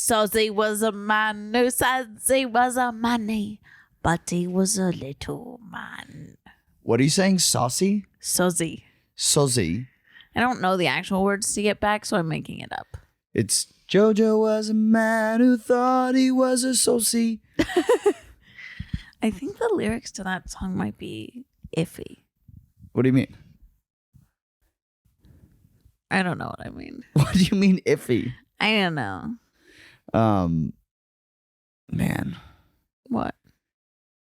Sozy was a man who says he was a money, but he was a little man. What are you saying? Saucy? Sozy. Sozy. I don't know the actual words to get back, so I'm making it up. It's Jojo was a man who thought he was a saucy. I think the lyrics to that song might be iffy. What do you mean? I don't know what I mean. What do you mean iffy? I don't know. Man. What?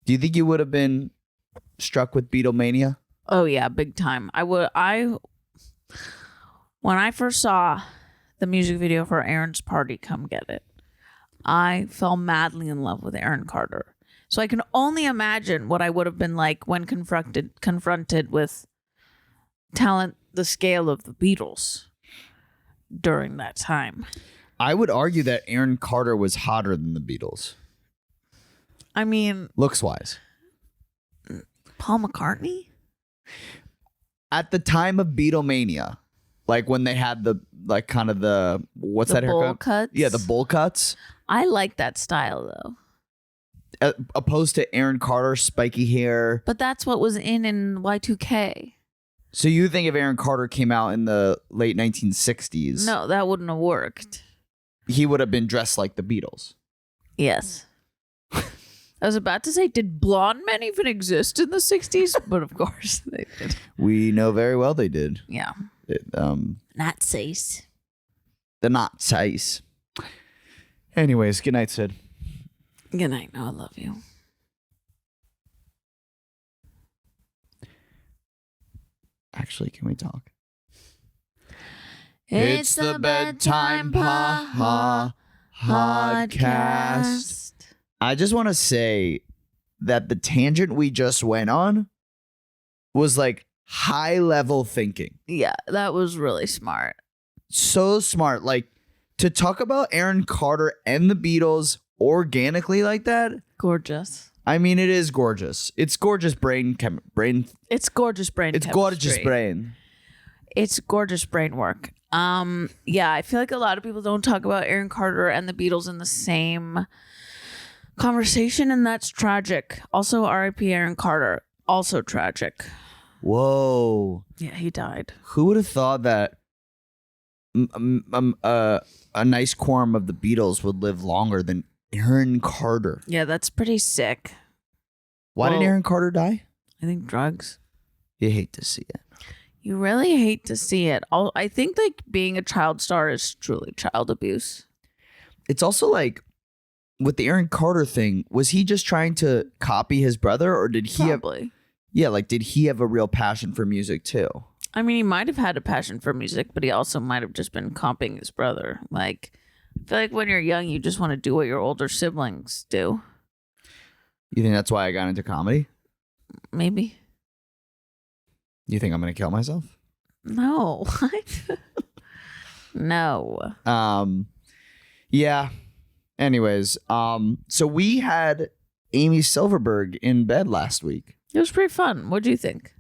Do you think you would have been struck with Beatlemania? Oh yeah, big time. When I first saw the music video for Aaron's Party, Come Get It, I fell madly in love with Aaron Carter. So I can only imagine what I would have been like when confronted with talent the scale of the Beatles during that time. I would argue that Aaron Carter was hotter than the Beatles. I mean, looks-wise. Paul McCartney? At the time of Beatlemania, like when they had the, like kind of the, what's The that bowl haircut? cuts? Yeah, the bowl cuts. I like that style though. Opposed to Aaron Carter, spiky hair. But that's what was in Y2K. So you think if Aaron Carter came out in the late 1960s, No, that wouldn't have worked. he would have been dressed like the Beatles? Yes. I was about to say, did blonde men even exist in the 60s? But of course they did. We know very well they did. Yeah. Nazis. The Nazis. Anyways, good night, Syd. Good night. No, I love you. Actually, can we talk? It's the Bedtime Podcast. I just want to say that the tangent we just went on was like high level thinking. Yeah, that was really smart. So smart. Like to talk about Aaron Carter and the Beatles organically like that. Gorgeous. I mean, it is gorgeous. It's gorgeous brain. It's gorgeous brain. It's gorgeous brain. It's gorgeous brain work. Yeah, I feel like a lot of people don't talk about Aaron Carter and the Beatles in the same conversation, and that's tragic. Also, R.I.P. Aaron Carter. Also tragic. Whoa. Yeah, he died. Who would have thought that a nice quorum of the Beatles would live longer than Aaron Carter? Yeah, that's pretty sick. Why did Aaron Carter die? I think drugs. You hate to see it. You really hate to see it. I think like being a child star is truly child abuse. It's also like with the Aaron Carter thing, was he just trying to copy his brother, or did he Probably. did he have a real passion for music too? I mean, he might have had a passion for music, but he also might have just been copying his brother. Like, I feel like when you're young, you just want to do what your older siblings do. You think that's why I got into comedy? Maybe. You think I'm going to kill myself? No. No. Yeah. Anyways, so we had Amy Silverberg in bed last week. It was pretty fun. What do you think?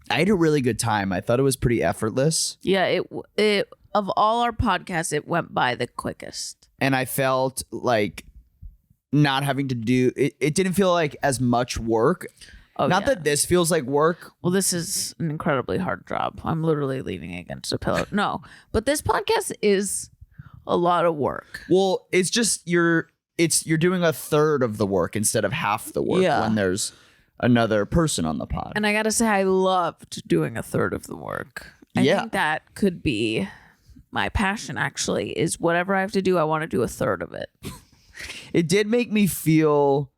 I had a really good time. I thought it was pretty effortless. Yeah, it of all our podcasts, it went by the quickest. And I felt like not having to do it didn't feel like as much work. Not that this feels like work. Well, this is an incredibly hard job. I'm literally leaning against a pillow. No, but this podcast is a lot of work. Well, it's just you're doing a third of the work instead of half the work when there's another person on the pod. And I gotta say, I loved doing a third of the work. I think that could be my passion, actually, is whatever I have to do, I want to do a third of it. It did make me feel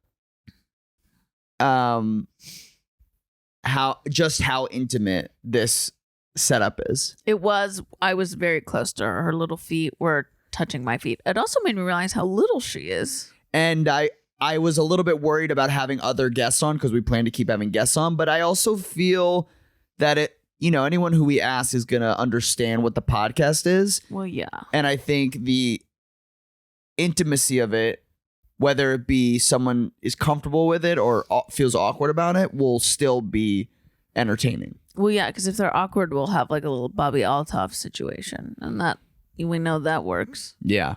how intimate this setup is. I was very close to her. Her little feet were touching my feet. It also made me realize how little she is. And I was a little bit worried about having other guests on because we plan to keep having guests on, but I also feel that anyone who we ask is going to understand what the podcast is. Well, yeah. And I think the intimacy of it, whether it be someone is comfortable with it or feels awkward about it, will still be entertaining. Well, yeah, because if they're awkward, we'll have like a little Bobby Altoff situation, and that we know that works. Yeah.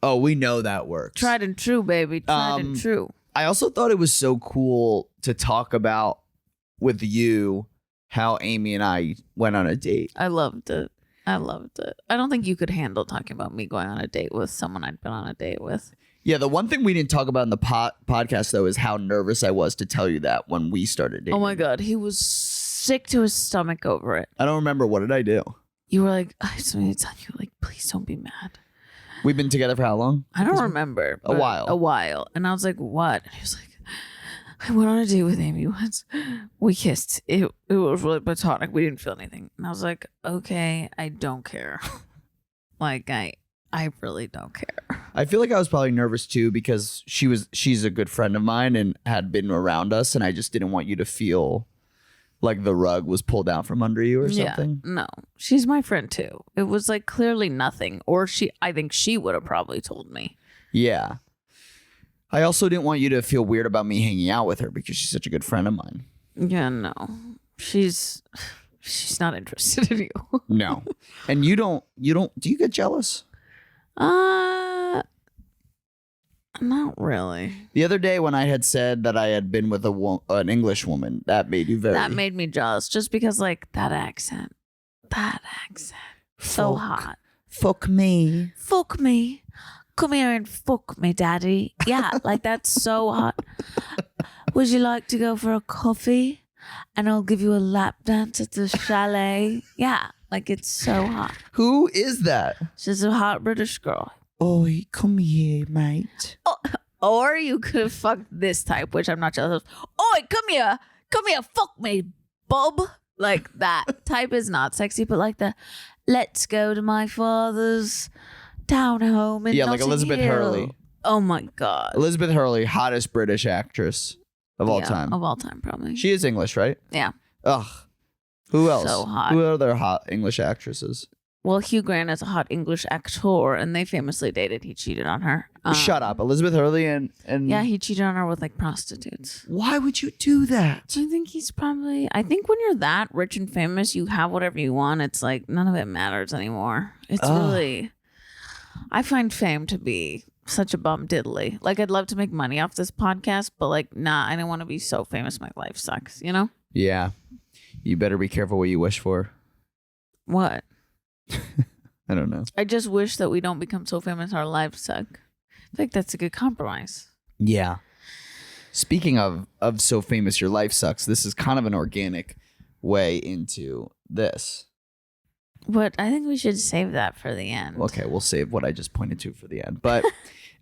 Oh, we know that works. Tried and true, baby. Tried and true. I also thought it was so cool to talk about with you how Amy and I went on a date. I loved it. I don't think you could handle talking about me going on a date with someone I'd been on a date with. Yeah, the one thing we didn't talk about in the podcast, though, is how nervous I was to tell you that when we started dating. Oh, my God. He was sick to his stomach over it. I don't remember. What did I do? You were like, I just want to tell you, like, please don't be mad. We've been together for how long? I don't remember. A while. And I was like, what? And he was like, I went on a date with Amy once. We kissed. It was really platonic. We didn't feel anything. And I was like, okay, I don't care. Like, I really don't care. I feel like I was probably nervous too because she's a good friend of mine and had been around us, and I just didn't want you to feel like the rug was pulled out from under you or something. Yeah, no, she's my friend too. It was like clearly nothing, or I think she would have probably told me. Yeah. I also didn't want you to feel weird about me hanging out with her because she's such a good friend of mine. Yeah, no, she's not interested in you. No, and you don't. Do you get jealous? Not really. The other day when I had said that I had been with an English woman, that made you very... That made me jealous just because, like, that accent. So hot. Fuck me. Fuck me. Come here and fuck me, daddy. Yeah, like, that's so hot. Would you like to go for a coffee? And I'll give you a lap dance at the chalet. Yeah, like, it's so hot. Who is that? She's a hot British girl. Oi, come here, mate. Oh, or you could have fucked this type, which I'm not jealous of. Oi, come here, fuck me, bub. Like that type is not sexy, but like the let's go to my father's townhome in like Elizabeth Hill. Hurley. Oh my God. Elizabeth Hurley, hottest British actress of all time. Of all time, probably. She is English, right? Yeah. Ugh. Who else? So hot. Who are other hot English actresses? Well, Hugh Grant is a hot English actor, and they famously dated. He cheated on her. Shut up. Elizabeth Hurley and... Yeah, he cheated on her with, like, prostitutes. Why would you do that? I think when you're that rich and famous, you have whatever you want. It's like, none of it matters anymore. It's really... I find fame to be such a bum diddly. Like, I'd love to make money off this podcast, but, like, nah, I don't want to be so famous my life sucks, you know? Yeah. You better be careful what you wish for. What? I don't know. I just wish that we don't become so famous our lives suck. I think that's a good compromise. Yeah. Speaking of so famous your life sucks, this is kind of an organic way into this. But I think we should save that for the end. Okay, we'll save what I just pointed to for the end. But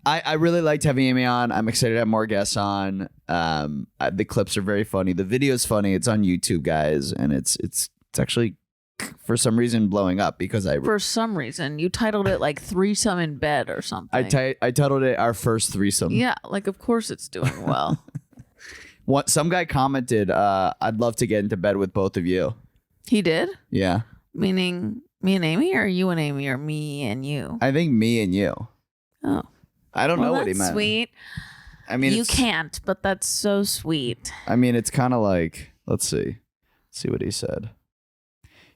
I really liked having Amy on. I'm excited to have more guests on. The clips are very funny. The video's funny. It's on YouTube, guys, and it's actually for some reason blowing up because for some reason you titled it like threesome in bed or something. I titled it our first threesome. Yeah, like of course it's doing well. Some guy commented, I'd love to get into bed with both of you. He did? Yeah. Meaning me and Amy, or you and Amy, or me and you? I think me and you. Oh. I don't know what he meant. Sweet. I mean, you can't, but that's so sweet. I mean, it's kind of like, let's see what he said.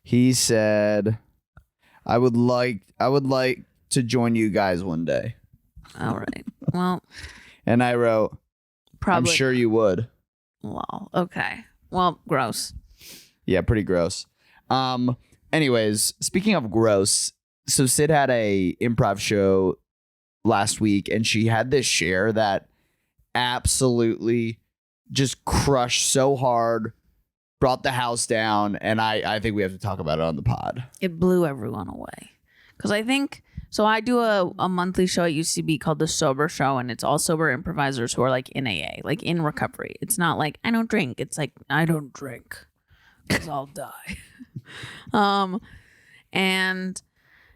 He said, I would like to join you guys one day. All right. Well. And I wrote, probably. I'm sure you would. Well, okay. Well, gross. Yeah, pretty gross. Anyways, speaking of gross, so Syd had a improv show last week, and she had this share that absolutely just crushed so hard, brought the house down, and I think we have to talk about it on the pod. It blew everyone away. Because I think, so I do a monthly show at UCB called The Sober Show, and it's all sober improvisers who are like in AA, like in recovery. It's not like, I don't drink. It's like, I don't drink because I'll die. And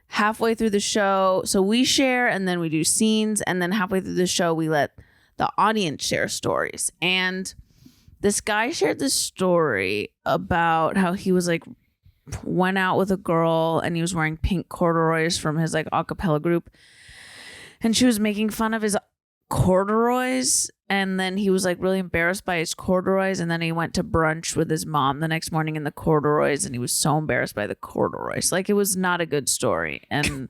halfway through the show, so we share and then we do scenes, and then halfway through the show, we let the audience share stories. And this guy shared this story about how he was like, went out with a girl and he was wearing pink corduroys from his like a cappella group, and she was making fun of his corduroys, and then he was like really embarrassed by his corduroys, and then he went to brunch with his mom the next morning in the corduroys, and he was so embarrassed by the corduroys. Like, it was not a good story. And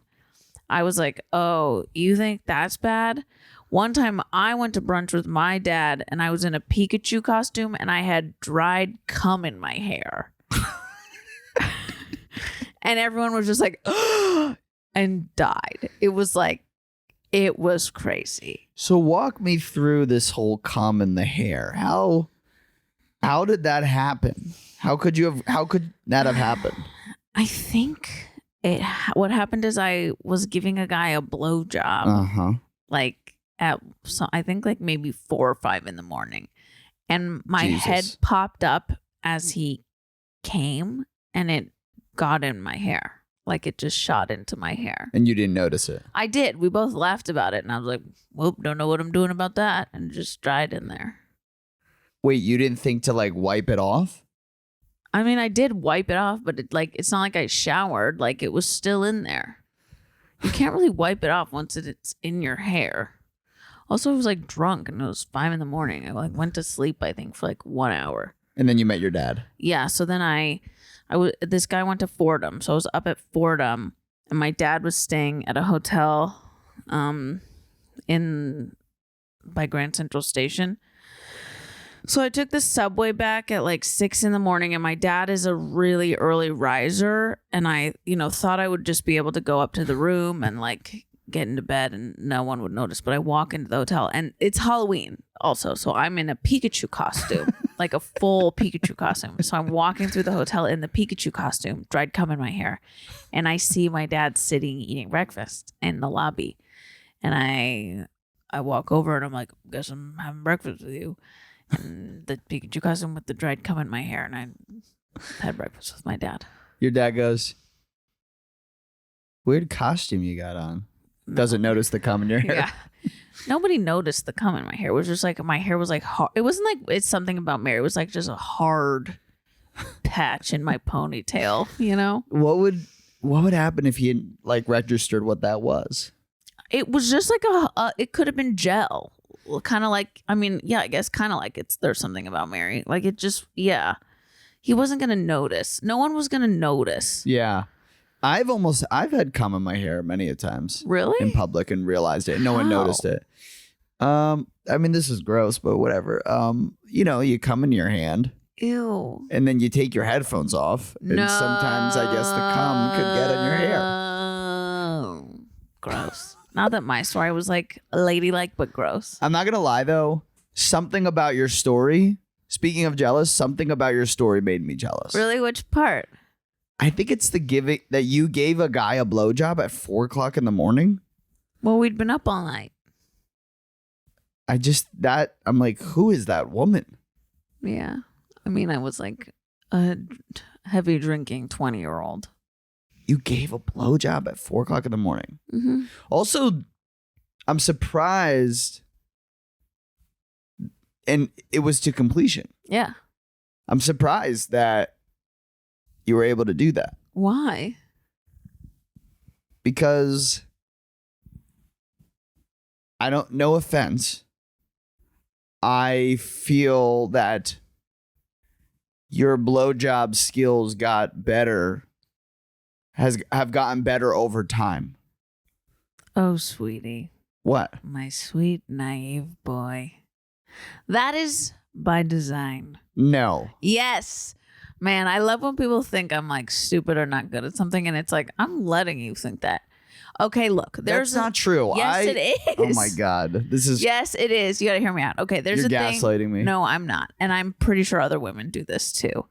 I was like, oh, you think that's bad? One time I went to brunch with my dad and I was in a Pikachu costume and I had dried cum in my hair. And everyone was just like, and died. It was crazy. So walk me through this whole cum in the hair. How did that happen? How could that have happened? I think what happened is I was giving a guy a blowjob, like I think like maybe 4 or 5 in the morning, and my head popped up as he came, and it got in my hair, like it just shot into my hair. And you didn't notice it? I did. We both laughed about it, and I was like, "Whoop, don't know what I'm doing about that," and it just dried in there. Wait, you didn't think to like wipe it off? I mean, I did wipe it off, but it's not like I showered. Like it was still in there. You can't really wipe it off once it's in your hair. Also, I was like drunk and it was 5 in the morning. I like went to sleep, I think, for like 1 hour. And then you met your dad. Yeah. So then this guy went to Fordham. So I was up at Fordham and my dad was staying at a hotel by Grand Central Station. So I took the subway back at like 6 in the morning, and my dad is a really early riser, and I, thought I would just be able to go up to the room and like get into bed and no one would notice. But I walk into the hotel and it's Halloween also. So I'm in a Pikachu costume, like a full Pikachu costume. So I'm walking through the hotel in the Pikachu costume, dried cum in my hair. And I see my dad sitting eating breakfast in the lobby. And I walk over and I'm like, guess I'm having breakfast with you. And the Pikachu costume with the dried cum in my hair. And I had breakfast with my dad. Your dad goes, weird costume you got on. Doesn't notice the cum in your hair. Yeah. Nobody noticed the cum in my hair. It was just like my hair was like hard. It wasn't like it's something about Mary. It was like just a hard patch in my ponytail, What would happen if he like registered what that was? It was just like it could have been gel. Kind of like, I mean, yeah, I guess kind of like there's something about Mary. Like it just, yeah. He wasn't going to notice. No one was going to notice. Yeah. I've had cum in my hair many a times. Really? In public and realized it. No one noticed it. I mean, this is gross, but whatever. You cum in your hand. Ew. And then you take your headphones off. And sometimes I guess the cum could get on your hair. Gross. Not that my story was like ladylike, but gross. I'm not going to lie, though. Something about your story, speaking of jealous, something about your story made me jealous. Really? Which part? I think it's the giving that you gave a guy a blowjob at 4 o'clock in the morning. Well, we'd been up all night. I'm like, who is that woman? Yeah. I mean, I was like a heavy drinking 20-year-old. You gave a blowjob at 4 o'clock in the morning. Mm-hmm. Also, I'm surprised. And it was to completion. Yeah. I'm surprised that you were able to do that. Why? Because no offense. I feel that your blowjob skills got better, have gotten better over time. Oh, sweetie. What? My sweet, naive boy. That is by design. No. Yes. Man, I love when people think I'm like stupid or not good at something, and it's like, I'm letting you think that. Okay, look. That's not true. Yes, it is. Oh my God. Yes, it is. You got to hear me out. Okay, there's You're a thing. You're gaslighting me. No, I'm not. And I'm pretty sure other women do this too.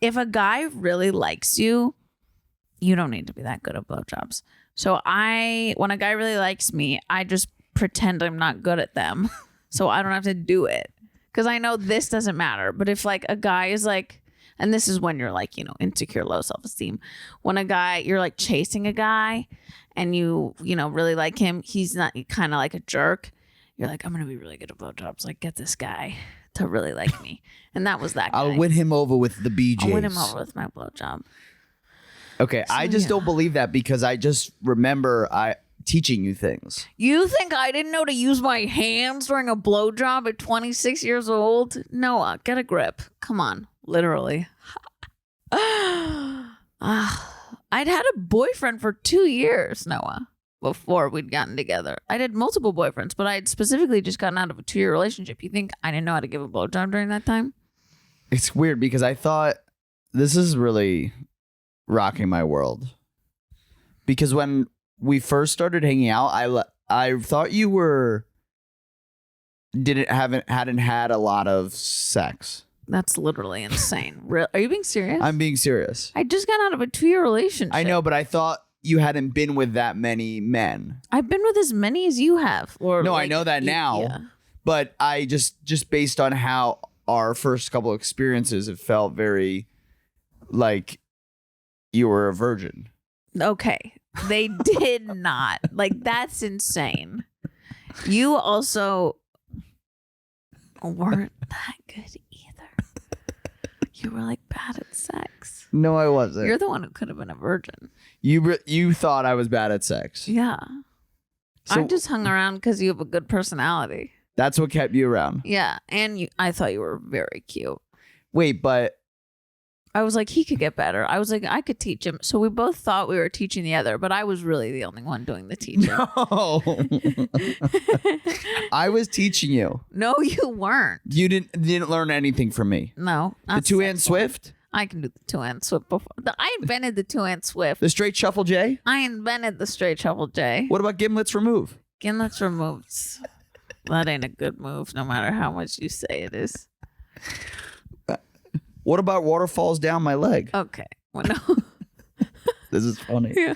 If a guy really likes you, you don't need to be that good at blowjobs. So when a guy really likes me, I just pretend I'm not good at them. So I don't have to do it. Because I know this doesn't matter. But if like a guy is like, and this is when you're like, insecure, low self-esteem. When you're like chasing a guy and you really like him, he's not kind of like a jerk. You're like, I'm going to be really good at blowjobs. Like, get this guy to really like me. And that was that guy. I'll win him over with the BJs. I'll win him over with my blowjob. Okay, so, I just don't believe that because I just remember teaching you things. You think I didn't know to use my hands during a blowjob at 26 years old? Noah, get a grip. Come on. Literally. I'd had a boyfriend for 2 years, Noah, before we'd gotten together. I'd had multiple boyfriends, but I had specifically just gotten out of a 2-year relationship. You think I didn't know how to give a blowjob during that time? It's weird because I thought this is really rocking my world. Because when we first started hanging out, I thought you hadn't had a lot of sex. That's literally insane. Are you being serious? I'm being serious. I just got out of a 2-year relationship. I know, but I thought you hadn't been with that many men. I've been with as many as you have. Or no, I know that now. Yeah. But I just based on how our first couple experiences, it felt very like you were a virgin. Okay. They did not. Like, that's insane. You also weren't that good either. You were like bad at sex. No, I wasn't. You're the one who could have been a virgin. You thought I was bad at sex. Yeah. So I just hung around because you have a good personality. That's what kept you around. Yeah. And I thought you were very cute. Wait, but I was like, he could get better. I was like, I could teach him. So we both thought we were teaching the other, but I was really the only one doing the teaching. no. I was teaching you. No, you weren't. You didn't learn anything from me. No. The two-hand swift? I can do the two-hand swift before. I invented the two-hand swift. The straight shuffle J? I invented the straight shuffle J. What about gimlets remove? Gimlets removed. That ain't a good move, no matter how much you say it is. What about waterfalls down my leg? Okay. Well, no. This is funny. Yeah.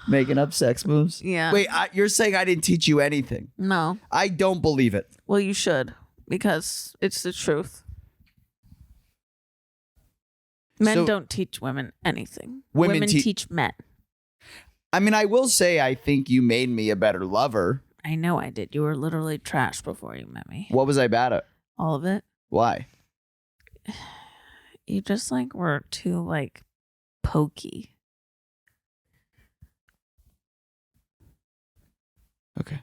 Making up sex moves? Yeah. Wait, you're saying I didn't teach you anything? No. I don't believe it. Well, you should, because it's the truth. Men don't teach women anything. Women teach men. I mean, I will say I think you made me a better lover. I know I did. You were literally trash before you met me. What was I bad at? All of it. Why? You just like were too like pokey. Okay.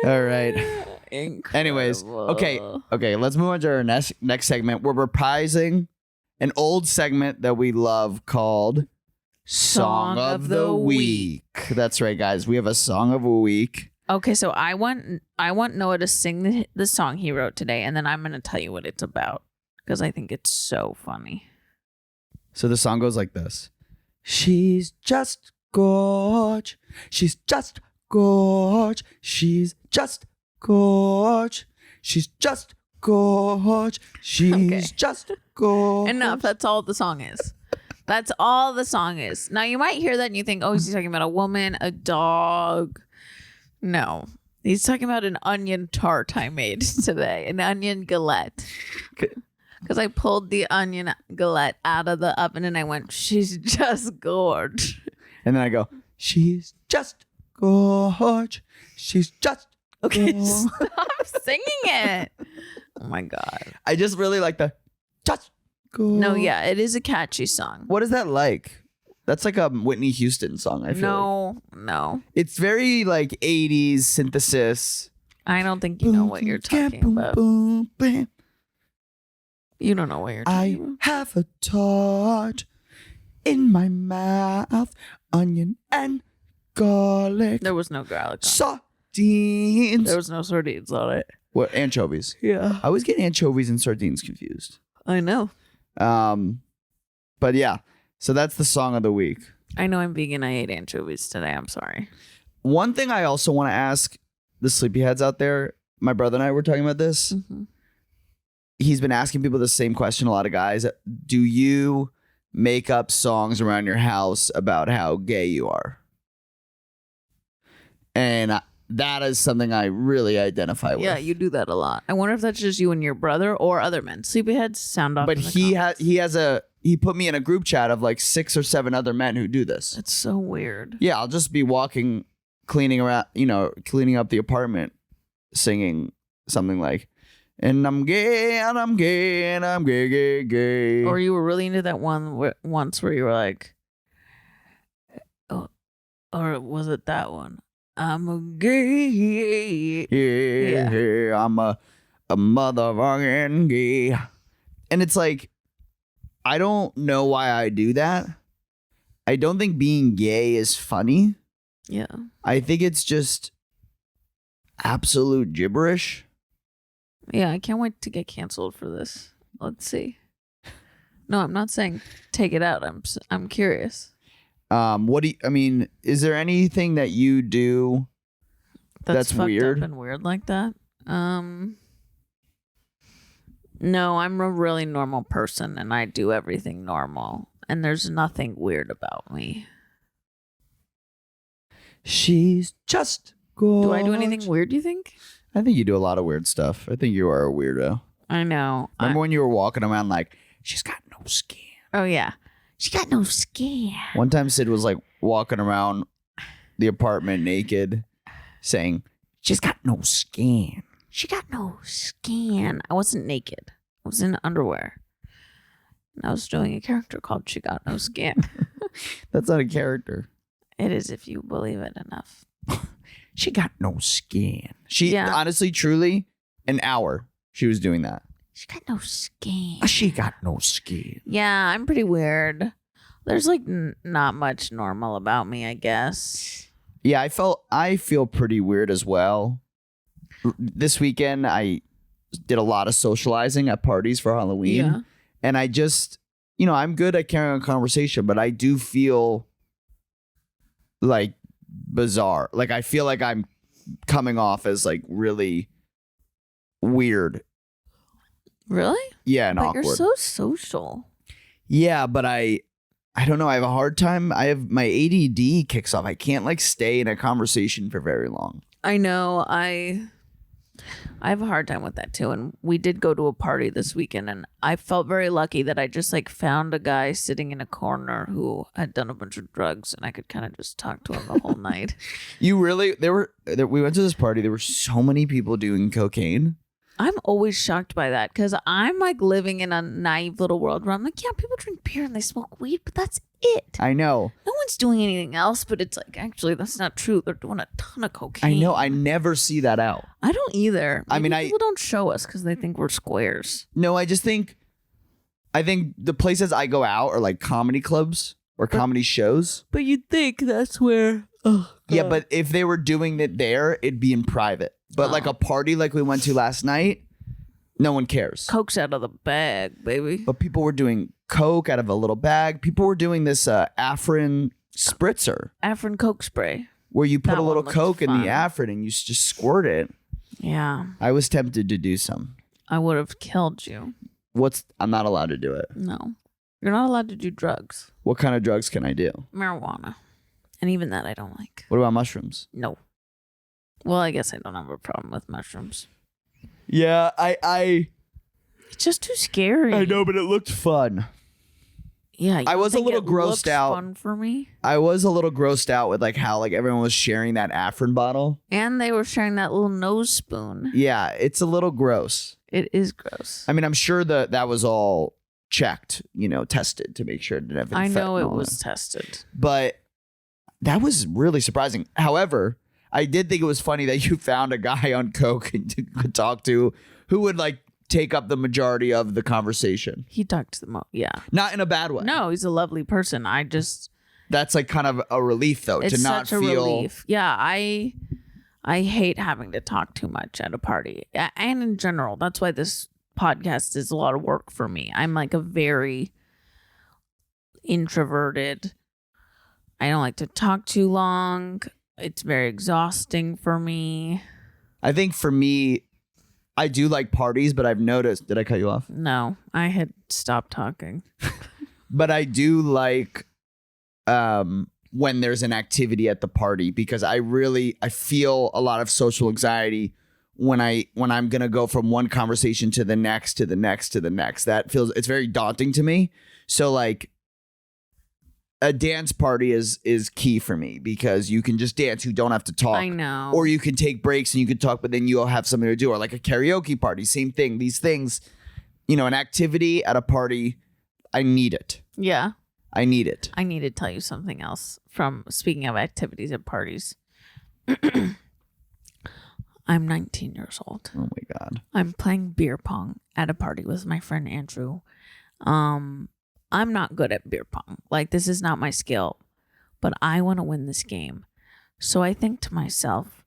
All right. Incredible. Anyways, okay. Let's move on to our next segment. We're reprising an old segment that we love called Song of the Week. That's right, guys. We have a Song of a Week. Okay, so I want Noah to sing the song he wrote today, and then I'm going to tell you what it's about because I think it's so funny. So the song goes like this. She's just gorge. She's just gorge. She's just gorge. She's just gorge. She's just gorge. Enough. That's all the song is. That's all the song is. Now, you might hear that and you think, oh, he's talking about a woman, a dog. No. He's talking about an onion tart I made today. An onion galette. Because I pulled the onion galette out of the oven and I went, she's just gorge. And then I go, she's just gorge. She's just okay, gorge. stop singing it. Oh my God. I just really like the just gorge. No, yeah, it is a catchy song. What is that like? That's like a Whitney Houston song, I feel like. No. It's very like 80s synthesis. I don't think you know what you're talking about. You don't know what you're talking about. I have a tart in my mouth, onion and garlic. There was no garlic on it. Sardines. There was no sardines on it. What, anchovies? Yeah. I always get anchovies and sardines confused. I know. But yeah, so that's the song of the week. I know I'm vegan. I ate anchovies today. I'm sorry. One thing I also want to ask the sleepyheads out there, my brother and I were talking about this. Mm-hmm. He's been asking people the same question, a lot of guys. Do you make up songs around your house about how gay you are? And that is something I really identify with. Yeah, you do that a lot. I wonder if that's just you and your brother or other men. Sleepyheads, sound off. But he put me in a group chat of like 6 or 7 other men who do this. It's so weird. Yeah, I'll just be walking, cleaning up the apartment, singing something like, and I'm gay, and I'm gay, and I'm gay, gay, gay. Or you were really into that one once where you were like, oh, or was it that one? I'm a gay. Yeah. I'm a motherfucking gay. And it's like, I don't know why I do that. I don't think being gay is funny. Yeah. I think it's just absolute gibberish. Yeah, I can't wait to get canceled for this. Let's see. No, I'm not saying take it out. I'm curious. What do you, I mean, is there anything that you do that's fucked weird? up and weird like that? No, I'm a really normal person and I do everything normal. And there's nothing weird about me. She's just good. Do I do anything weird, you think? I think you do a lot of weird stuff. I think you are a weirdo. I know. Remember when you were walking around like, she's got no skin? Oh, yeah. She got no skin. One time Syd was like walking around the apartment naked saying, she's got no skin. She got no skin. I wasn't naked. I was in underwear. And I was doing a character called She Got No Skin. That's not a character. It is if you believe it enough. She got no skin. Honestly, truly, an hour she was doing that. She got no skin. She got no skin. Yeah, I'm pretty weird. There's like not much normal about me, I guess. Yeah, I feel pretty weird as well. This weekend, I did a lot of socializing at parties for Halloween. Yeah. And I just, I'm good at carrying on conversation, but I do feel like bizarre. Like I feel like I'm coming off as like really weird. Really? Yeah, and but awkward. You're so social. Yeah, but I don't know. I have a hard time. I have my ADD kicks off. I can't like stay in a conversation for very long. I know. I have a hard time with that too. And we did go to a party this weekend and I felt very lucky that I just like found a guy sitting in a corner who had done a bunch of drugs and I could kind of just talk to him the whole night. You really, we went to this party. There were so many people doing cocaine. I'm always shocked by that because I'm like living in a naive little world where I'm like, yeah, people drink beer and they smoke weed, but that's it. I know. No one's doing anything else, but it's like, actually, that's not true. They're doing a ton of cocaine. I know. I never see that out. I don't either. Maybe people don't show us because they think we're squares. No, I think the places I go out are like comedy clubs or comedy shows. But you'd think that's where. Yeah, but if they were doing it there, it'd be in private. But like a party like we went to last night, no one cares. Coke's out of the bag, baby. But people were doing Coke out of a little bag. People were doing this Afrin spritzer. Afrin Coke spray. Where you put That a little one Coke looked in the fun. Afrin and you just squirt it. Yeah. I was tempted to do some. I would have killed you. I'm not allowed to do it. No. You're not allowed to do drugs. What kind of drugs can I do? Marijuana. And even that I don't like. What about mushrooms? No. Well, I guess I don't have a problem with mushrooms. Yeah, It's just too scary. I know, but it looked fun. Yeah, I was a little grossed out. Fun for me. I was a little grossed out with like how like everyone was sharing that Afrin bottle. And they were sharing that little nose spoon. Yeah, it's a little gross. It is gross. I mean, I'm sure that was all checked, tested to make sure it didn't have I know fentanyl it in was tested. But that was really surprising. However, I did think it was funny that you found a guy on Coke and could talk to who would like take up the majority of the conversation. He talked to them. Yeah. Not in a bad way. No, he's a lovely person. That's like kind of a relief though, it's to not such a feel relief. Yeah, I hate having to talk too much at a party. And in general, that's why this podcast is a lot of work for me. I'm like a very introverted. I don't like to talk too long. It's very exhausting for me. I think for me, I do like parties, but I've noticed. Did I cut you off? No, I had stopped talking. But I do like when there's an activity at the party because I feel a lot of social anxiety when I'm gonna go from one conversation to the next to the next to the next. It's very daunting to me. So like a dance party is key for me because you can just dance. You don't have to talk. I know. Or you can take breaks and you can talk, but then you'll have something to do. Or like a karaoke party, same thing. These things, an activity at a party, I need it. Yeah. I need it. I need to tell you something else from speaking of activities at parties. I'm 19 years old. Oh my God. I'm playing beer pong at a party with my friend Andrew. I'm not good at beer pong. Like, this is not my skill, but I want to win this game. So I think to myself,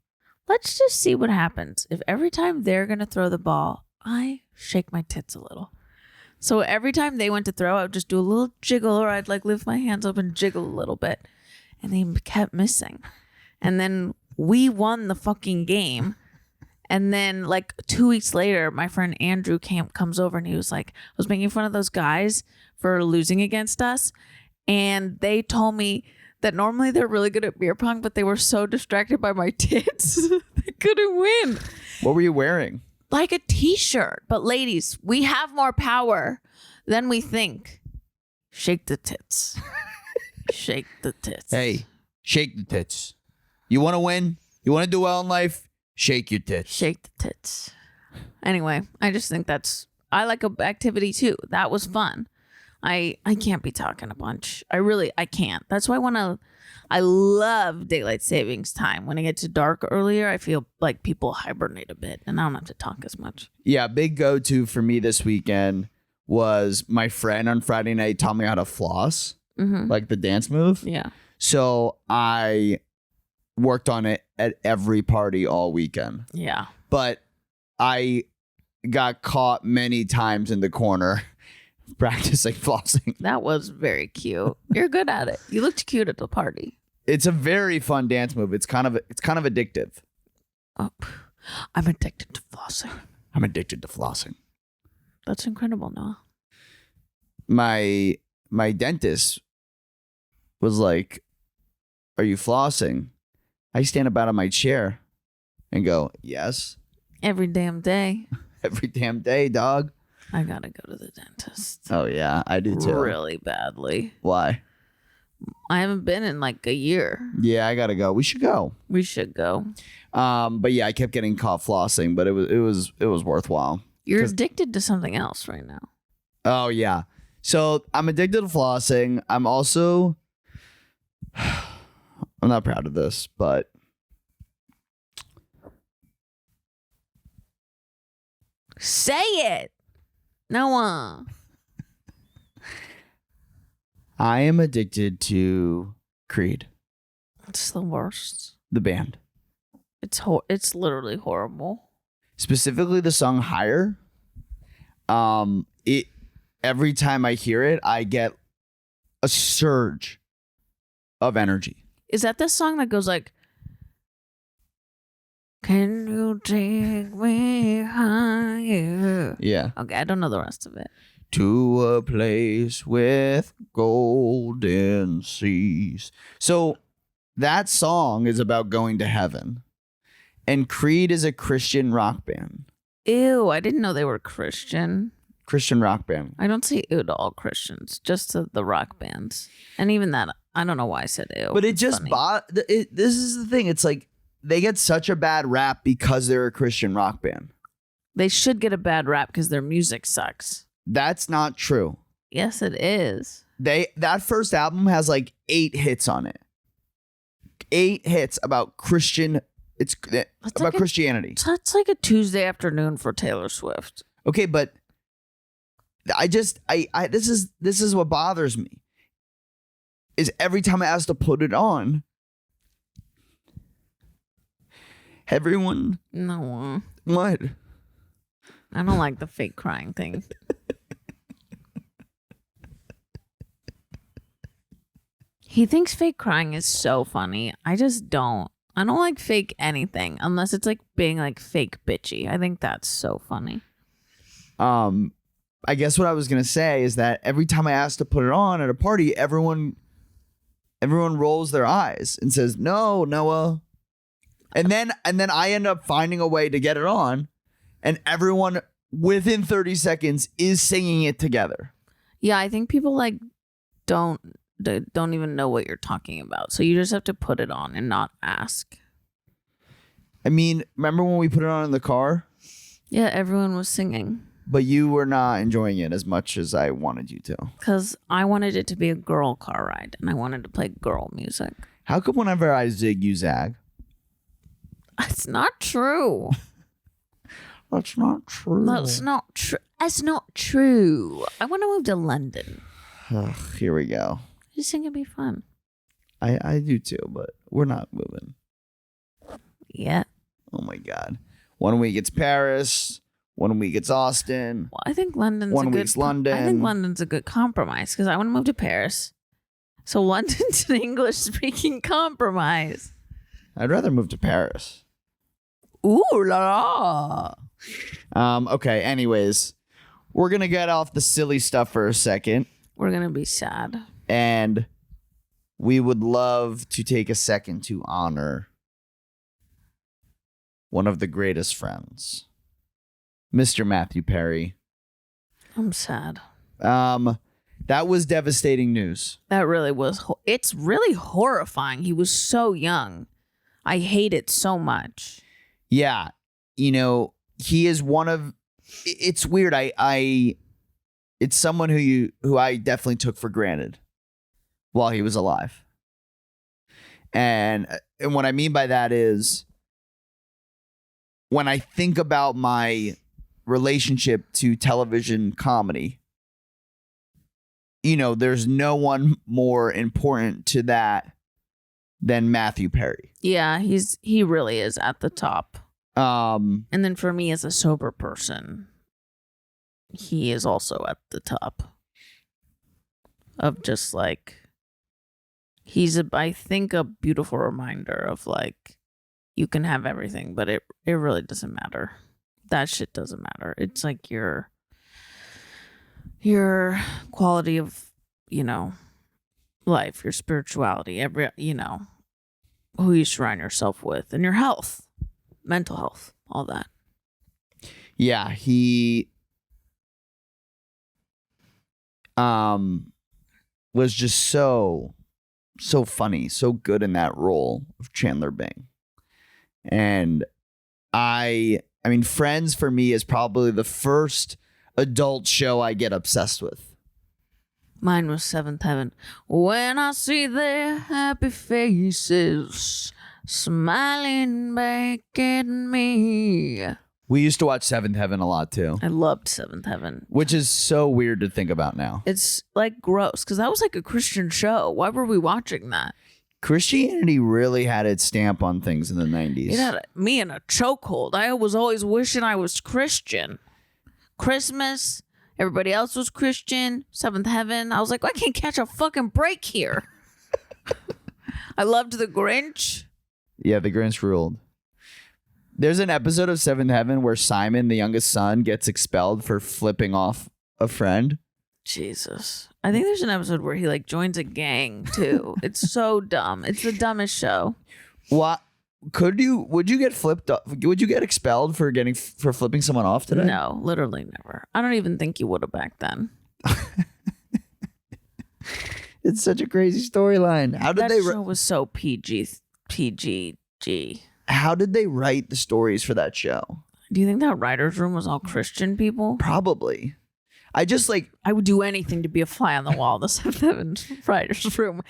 let's just see what happens if every time they're going to throw the ball, I shake my tits a little. So every time they went to throw, I would just do a little jiggle, or I'd like lift my hands up and jiggle a little bit. And they kept missing. And then we won the fucking game. And then like 2 weeks later, my friend Andrew comes over and he was like, I was making fun of those guys for losing against us. And they told me that normally they're really good at beer pong, but they were so distracted by my tits, they couldn't win. What were you wearing? Like a t-shirt. But ladies, we have more power than we think. Shake the tits. Shake the tits. Hey, shake the tits. You want to win? You want to do well in life? Shake your tits. Shake the tits. Anyway, I just think I like a activity too. That was fun. I can't be talking a bunch. I can't. That's why I love daylight savings time. When it gets dark earlier, I feel like people hibernate a bit and I don't have to talk as much. Yeah, big go-to for me this weekend was my friend on Friday night taught me how to floss, like the dance move. Yeah. So I worked on it at every party all weekend. Yeah. But I got caught many times in the corner practicing flossing. That was very cute. You're good at it. You looked cute at the party. It's a very fun dance move. It's kind of addictive. Oh, I'm addicted to flossing. I'm addicted to flossing. That's incredible, Noah. My dentist was like, "Are you flossing?" I stand up out of my chair and go, "Yes." Every damn day. Every damn day, dog. I gotta go to the dentist. Oh yeah, I do too. Really badly. Why? I haven't been in like a year. Yeah, I gotta go. We should go. We should go. But yeah, I kept getting caught flossing, but it was worthwhile. You're addicted to something else right now. Oh yeah. So I'm addicted to flossing. I'm also I'm not proud of this, but say it. Noah. I am addicted to Creed. It's the worst. The band. It's literally horrible. Specifically the song Higher. Every time I hear it, I get a surge of energy. Is that the song that goes like, can you take me higher? Yeah. Okay, I don't know the rest of it. To a place with golden seas. So that song is about going to heaven. And Creed is a Christian rock band. Ew, I didn't know they were Christian. Christian rock band. I don't say ew to all Christians, just to the rock bands. And even that, I don't know why I said ew. But it just, this is the thing. It's like they get such a bad rap because they're a Christian rock band. They should get a bad rap because their music sucks. That's not true. Yes, it is. That first album has like 8 hits on it. 8 hits about Christian. It's about Christianity. That's like a Tuesday afternoon for Taylor Swift. Okay, but this is what bothers me. Is every time I ask to put it on, everyone. No. What? I don't like the fake crying thing. He thinks fake crying is so funny. I just don't. I don't like fake anything unless it's like being like fake bitchy. I think that's so funny. I guess what I was gonna say is that every time I ask to put it on at a party, everyone rolls their eyes and says, "No, Noah." And then I end up finding a way to get it on, and everyone within 30 seconds is singing it together. Yeah, I think people like don't even know what you're talking about. So you just have to put it on and not ask. I mean, remember when we put it on in the car? Yeah, everyone was singing. But you were not enjoying it as much as I wanted you to. Because I wanted it to be a girl car ride and I wanted to play girl music. How come whenever I zig, you zag? It's not true. That's not true. That's not true. That's not true. I want to move to London. Here we go. I just think it'd be fun. I do too, but we're not moving. Yeah. Oh my God. 1 week it's Paris. 1 week it's Austin. Well, I think London's One a good. week's London. I think London's a good compromise because I want to move to Paris. So London's an English-speaking compromise. I'd rather move to Paris. Ooh la la. Okay. Anyways, we're gonna get off the silly stuff for a second, We're gonna be sad. and we would love to take a second to honor one of the greatest friends, Mr. Matthew Perry. I'm sad. That was devastating news. That really was. It's really horrifying. He was so young. I hate it so much. Yeah, he is one of. It's weird. It's someone who I definitely took for granted while he was alive, and what I mean by that is when I think about my relationship to television comedy. There's no one more important to that than Matthew Perry. Yeah, he really is at the top. And then for me as a sober person, he is also at the top of just like, I think a beautiful reminder of like, you can have everything, but it really doesn't matter. That shit doesn't matter. It's like your quality of, life, your spirituality, who you surround yourself with, and your health, mental health, all that. Yeah, he was just so funny, so good in that role of Chandler Bing. And I mean, Friends for me is probably the first adult show I get obsessed with. Mine was Seventh Heaven. When I see their happy faces smiling back at me. We used to watch Seventh Heaven a lot too. I loved Seventh Heaven. Which is so weird to think about now. It's like gross because that was like a Christian show. Why were we watching that? Christianity really had its stamp on things in the 90s. It had me in a chokehold. I was always wishing I was Christian. Christmas, everybody else was Christian. Seventh Heaven. I was like, I can't catch a fucking break here. I loved The Grinch. Yeah, The Grinch ruled. There's an episode of Seventh Heaven where Simon, the youngest son, gets expelled for flipping off a friend. Jesus. I think there's an episode where he like joins a gang too. It's so dumb. It's the dumbest show. What? Would you get flipped off? Would you get expelled for flipping someone off today? No, literally never. I don't even think you would have back then. It's such a crazy storyline. How did that show was so PG. How did they write the stories for that show? Do you think that writer's room was all Christian people? Probably. I would do anything to be a fly on the wall in the Seventh Heaven writer's room.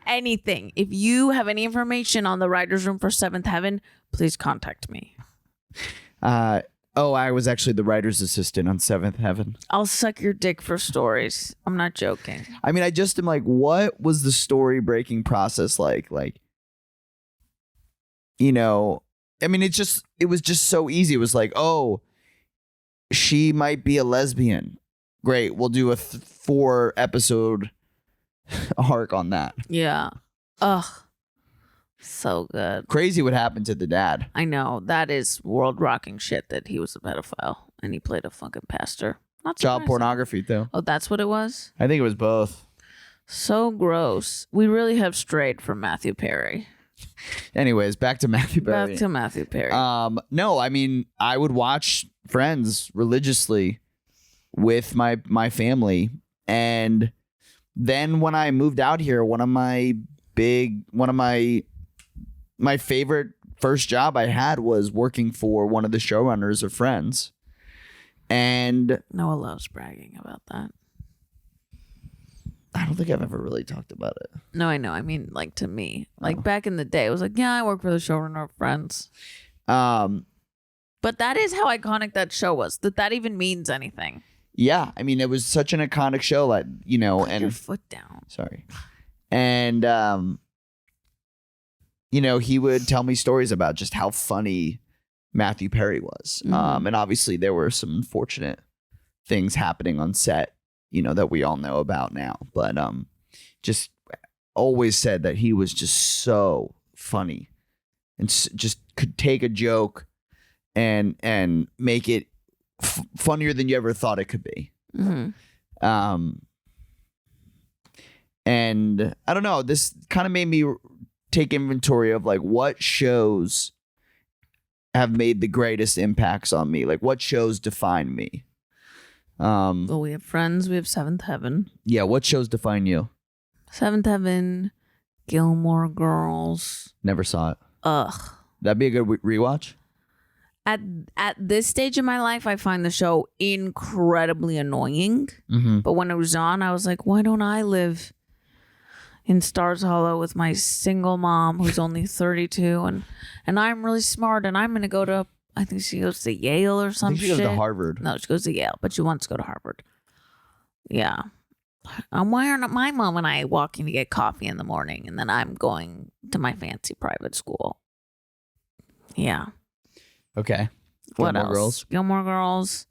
Anything. If you have any information on the writer's room for Seventh Heaven, please contact me. I was actually the writer's assistant on Seventh Heaven. I'll suck your dick for stories. I'm not joking. I mean, I just am like, what was the story breaking process like? Like, I mean, it was just so easy. It was like, oh, she might be a lesbian. Great, we'll do a 4 episode arc on that. Yeah. Ugh. So good. Crazy what happened to the dad. I know. That is world rocking shit that he was a pedophile and he played a fucking pastor. Not Child surprising. pornography, though. Oh, that's what it was? I think it was both. So gross. We really have strayed from Matthew Perry. Anyways, back to Matthew Perry. Back to Matthew Perry. No, I mean, I would watch Friends religiously with my family, and then when I moved out here, one of my favorite first job I had was working for one of the showrunners of Friends. And Noah loves bragging about that. I don't think I've ever really talked about it. No, I know. I mean, like, to me, like back in the day, it was like, yeah, I work for the showrunner of Friends. But that is how iconic that show was. That even means anything. Yeah, I mean, it was such an iconic show, like, you know, Put and your foot down. sorry. And you know, he would tell me stories about just how funny Matthew Perry was. Mhm. And obviously there were some unfortunate things happening on set, you know, that we all know about now. But just always said that he was just so funny and just could take a joke and make it funnier than you ever thought it could be. Mm-hmm. And I don't know, this kind of made me take inventory of like what shows have made the greatest impacts on me. Like what shows define me. Well, we have Friends. We have Seventh Heaven. Yeah, what shows define you? Seventh Heaven, Gilmore Girls. Never saw it. Ugh. That'd be a good rewatch. At this stage in my life, I find the show incredibly annoying. Mm-hmm. But when it was on, I was like, why don't I live in Stars Hollow with my single mom who's only 32 and I'm really smart and I'm going to go to, I think she goes to Yale or I some think she shit. goes to Harvard. No, she goes to Yale, but she wants to go to Harvard. Yeah. Why aren't my mom and I walking to get coffee in the morning and then I'm going to my fancy private school? Yeah. Okay. What Gilmore else? Girls. Gilmore Girls.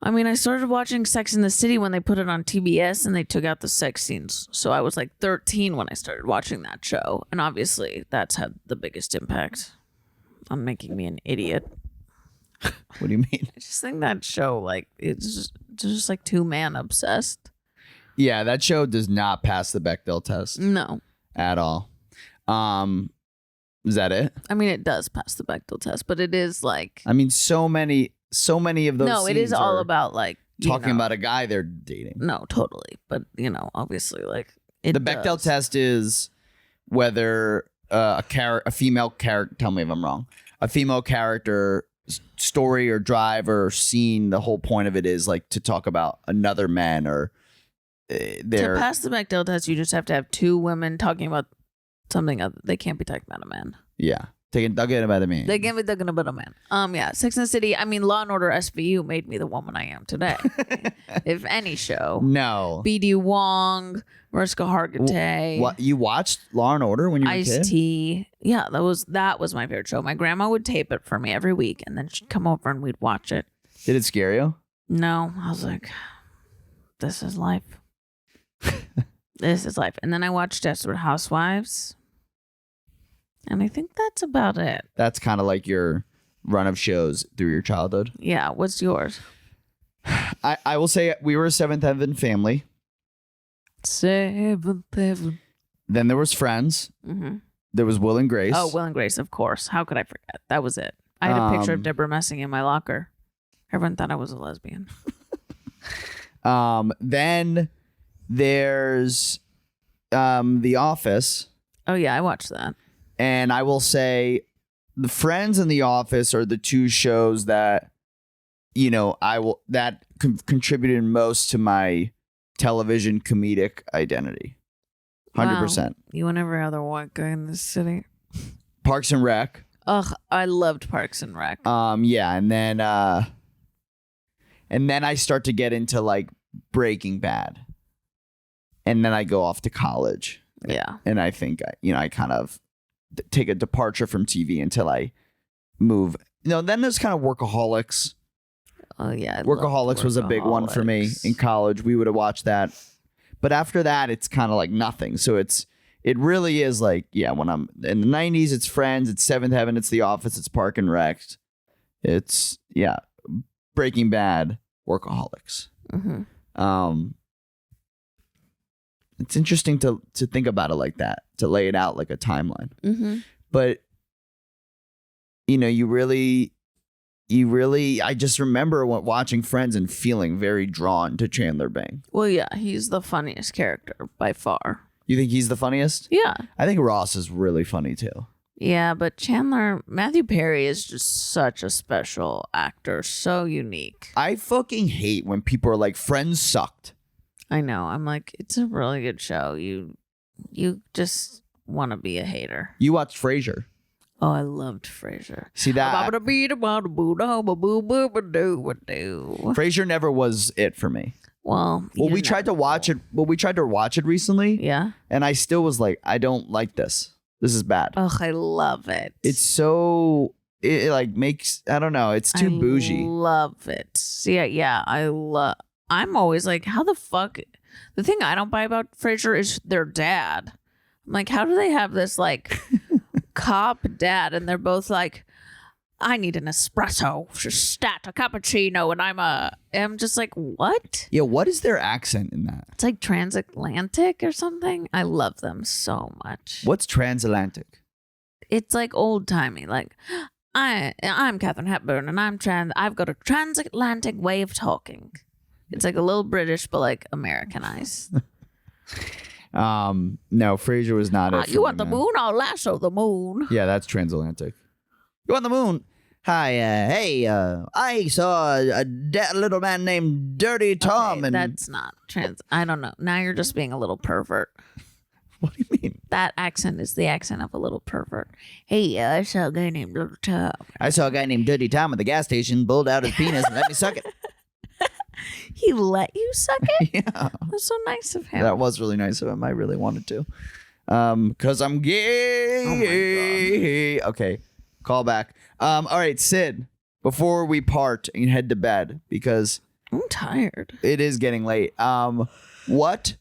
I mean, I started watching Sex in the City when they put it on TBS and they took out the sex scenes. So I was like 13 when I started watching that show. And obviously that's had the biggest impact on making me an idiot. What do you mean? I just think that show, like, it's just like two-man obsessed. Yeah, that show does not pass the Bechdel test No. at all. Is that it? I mean, it does pass the Bechdel test, but it is like... I mean, so many of those No, it is scenes all are about, like... talking about a guy they're dating. No, totally. But, you know, obviously, like... The Bechdel test is whether a female character, tell me if I'm wrong, a female character story or drive or scene, the whole point of it is like to talk about another man or their... To pass the Bechdel test, you just have to have two women talking about something other. They can't be talking about a man. Yeah. Talking about a man. They can't be talking about a man. Yeah. Sex and the City, I mean, Law and Order SVU made me the woman I am today. If any show. No. B.D. Wong, Mariska Hargitay. What, you watched Law and Order when you were a kid? Ice-T. Yeah, that was my favorite show. My grandma would tape it for me every week, and then she'd come over and we'd watch it. Did it scare you? No. I was like, this is life. This is life. And then I watched Desperate Housewives. And I think that's about it. That's kind of like your run of shows through your childhood. Yeah. What's yours? I will say we were a Seventh Heaven family. Seventh Heaven. Then there was Friends. Mm-hmm. There was Will and Grace. Oh, Will and Grace, of course. How could I forget? That was it. I had a picture of Deborah Messing in my locker. Everyone thought I was a lesbian. Then there's The Office. Oh, yeah. I watched that. And I will say the Friends and The Office are the two shows that, you know, that contributed most to my television comedic identity. 100%. Wow. You and every other white guy in this city. Parks and Rec. Ugh, I loved Parks and Rec. Yeah, and then I start to get into like Breaking Bad. And then I go off to college. Yeah. And I think I kind of take a departure from TV until I move. Then there's kind of Workaholics. Oh yeah. Workaholics was a big one for me in college. We would have watched that. But after that, it's kind of like nothing. So it really is like, yeah, when I'm in the 90s, it's Friends, it's Seventh Heaven, it's The Office, it's Park and Rec. It's, yeah, Breaking Bad, Workaholics. Mm-hmm. It's interesting to think about it like that, to lay it out like a timeline. Mm-hmm. But, you know, you really, I just remember watching Friends and feeling very drawn to Chandler Bing. Well, yeah, he's the funniest character by far. You think he's the funniest? Yeah. I think Ross is really funny too. Yeah, but Matthew Perry is just such a special actor, so unique. I fucking hate when people are like, Friends sucked. I know. I'm like, it's a really good show. You just want to be a hater. You watched Frasier. Oh, I loved Frasier. See that? Frasier Frasier never was it for me. Well, we tried to watch it. Well, we tried to watch it recently. Yeah. And I still was like, I don't like this. This is bad. Oh, I love it. It's so it like makes I don't know. It's too bougie. Love it. See, yeah, I'm always like, how the fuck? The thing I don't buy about Frasier is their dad. I'm like, how do they have this like cop dad, and they're both like, I need an espresso, stat, a cappuccino, and I'm just like, what? Yeah, what is their accent in that? It's like transatlantic or something. I love them so much. What's transatlantic? It's like old timey. Like, I'm Katharine Hepburn, and I've got a transatlantic way of talking. It's like a little British, but like Americanized. No, Frasier was not it. You want the moon? I'll lasso the moon. Yeah, that's transatlantic. You want the moon? Hi, I saw a little man named Dirty Tom. Okay, and that's not I don't know. Now you're just being a little pervert. What do you mean? That accent is the accent of a little pervert. Hey, I saw a guy named Dirty Tom. I saw a guy named Dirty Tom at the gas station, pulled out his penis and let me suck it. He let you suck it? Yeah. That's so nice of him. That was really nice of him. I really wanted to. 'Cause I'm gay. Oh my God. Okay. Call back. All right, Syd, before we part and head to bed, because I'm tired. it is getting late. What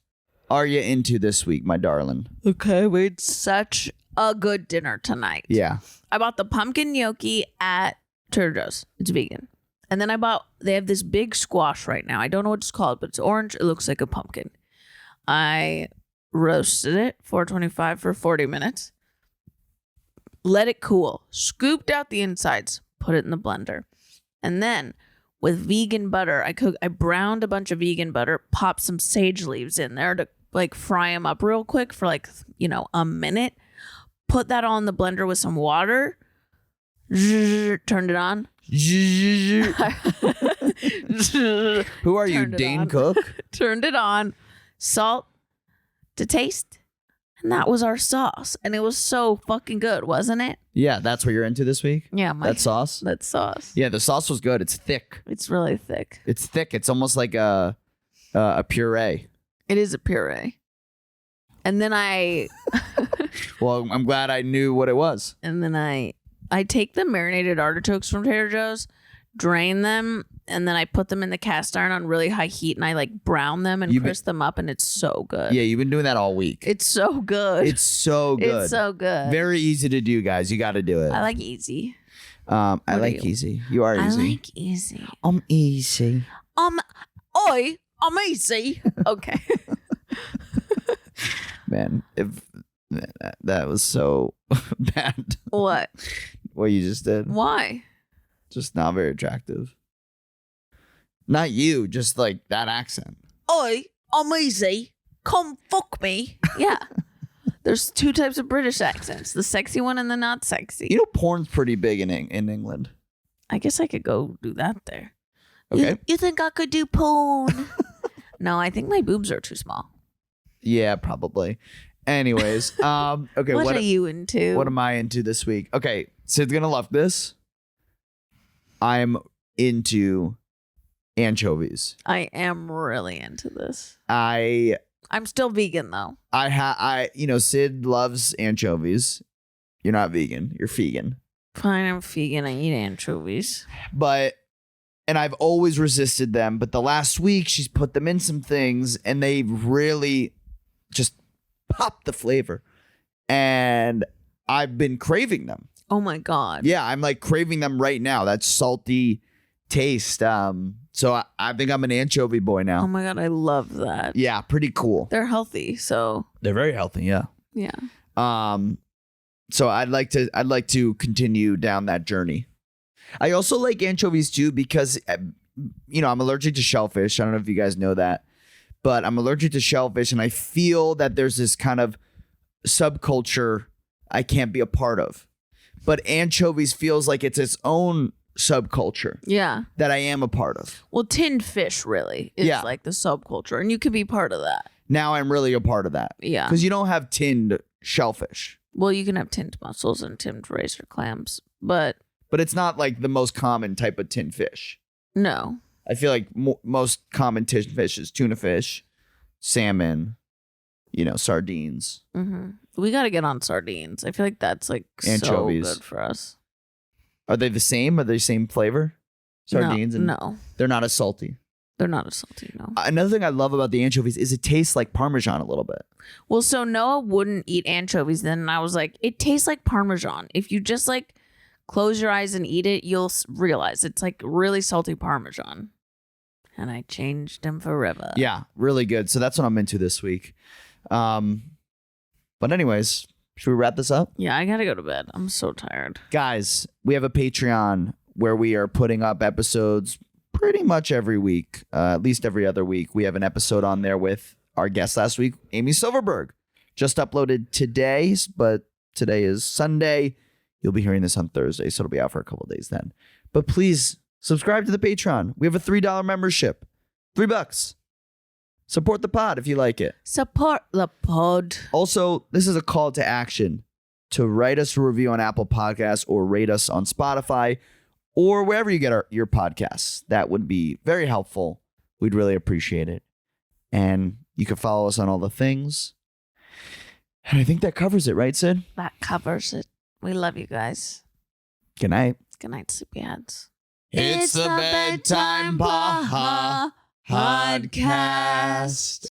are you into this week, my darling? Okay, we had such a good dinner tonight. Yeah. I bought the pumpkin gnocchi at Trader Joe's. It's vegan. And then they have this big squash right now. I don't know what it's called, but it's orange. It looks like a pumpkin. I roasted it, 425 for 40 minutes. Let it cool. Scooped out the insides. Put it in the blender. And then with vegan butter, I browned a bunch of vegan butter, popped some sage leaves in there to like fry them up real quick for like, a minute. Put that all in the blender with some water. Turned it on. Who are you, Dane Cook? Turned it on. Salt to taste. And that was our sauce. And it was so fucking good, wasn't it? Yeah, that's what you're into this week? Yeah. That sauce? That sauce. Yeah, the sauce was good. It's thick. It's really thick. It's thick. It's almost like a puree. It is a puree. And then Well, I'm glad I knew what it was. And then I take the marinated artichokes from Trader Joe's, drain them, and then I put them in the cast iron on really high heat, and I like brown them and crisp them up, and it's so good. Yeah, you've been doing that all week. It's so good. It's so good. It's so good. Very easy to do, guys. You got to do it. I like easy. I like easy. You are easy. I like easy. I'm easy. I'm easy. Okay. Man, that was so bad. What? What you just did. Why? Just not very attractive. Not you, just like that accent. I'm easy. Come fuck me. Yeah. There's two types of British accents. The sexy one and the not sexy. You know, porn's pretty big in England. I guess I could go do that there. Okay. You think I could do porn? No, I think my boobs are too small. Yeah, probably. Anyways, okay. What are you into? What am I into this week? Okay, Syd's gonna love this. I'm into anchovies. I am really into this. I'm still vegan though. Syd loves anchovies. You're not vegan. You're vegan. Fine, I'm vegan. I eat anchovies. And I've always resisted them. But the last week, she's put them in some things, and they really just popped the flavor. And I've been craving them. Oh my God. Yeah, I'm like craving them right now. That salty taste. So I think I'm an anchovy boy now. Oh my God, I love that. Yeah, pretty cool. They're healthy, so They're very healthy, yeah. yeah. So I'd like to continue down that journey. I also like anchovies too because I'm allergic to shellfish. I don't know if you guys know that, but I'm allergic to shellfish, and I feel that there's this kind of subculture I can't be a part of. But anchovies feels like it's its own subculture. Yeah. That I am a part of. Well, tinned fish really is like the subculture, and you could be part of that. Now I'm really a part of that. Yeah. Because you don't have tinned shellfish. Well, you can have tinned mussels and tinned razor clams, but it's not like the most common type of tinned fish. no. I feel like most common tinned fish is tuna fish, salmon, sardines. Mm-hmm. We got to get on sardines. I feel like that's like Anchovies. so good for us. Are they the same? Are they the same flavor? Sardines? No. They're not as salty. They're not as salty, no. Another thing I love about the anchovies is it tastes like Parmesan a little bit. Well, so Noah wouldn't eat anchovies then, and I was like, it tastes like Parmesan. If you just like close your eyes and eat it, you'll realize it's like really salty Parmesan. And I changed him forever. Yeah, really good. So that's what I'm into this week. But anyways, should we wrap this up? Yeah, I gotta go to bed. I'm so tired. Guys, we have a Patreon where we are putting up episodes pretty much every week, at least every other week. We have an episode on there with our guest last week, Amy Silverberg. Just uploaded today, but today is Sunday. You'll be hearing this on Thursday, so it'll be out for a couple of days then. But please subscribe to the Patreon. We have a $3 membership. $3. Support the pod if you like it. Support the pod. Also, this is a call to action to write us a review on Apple Podcasts or rate us on Spotify or wherever you get your podcasts. That would be very helpful. We'd really appreciate it. And you can follow us on all the things. And I think that covers it, right, Syd? That covers it. We love you guys. Good night. Good night, sleepyheads. It's the Bedtime Pod podcast.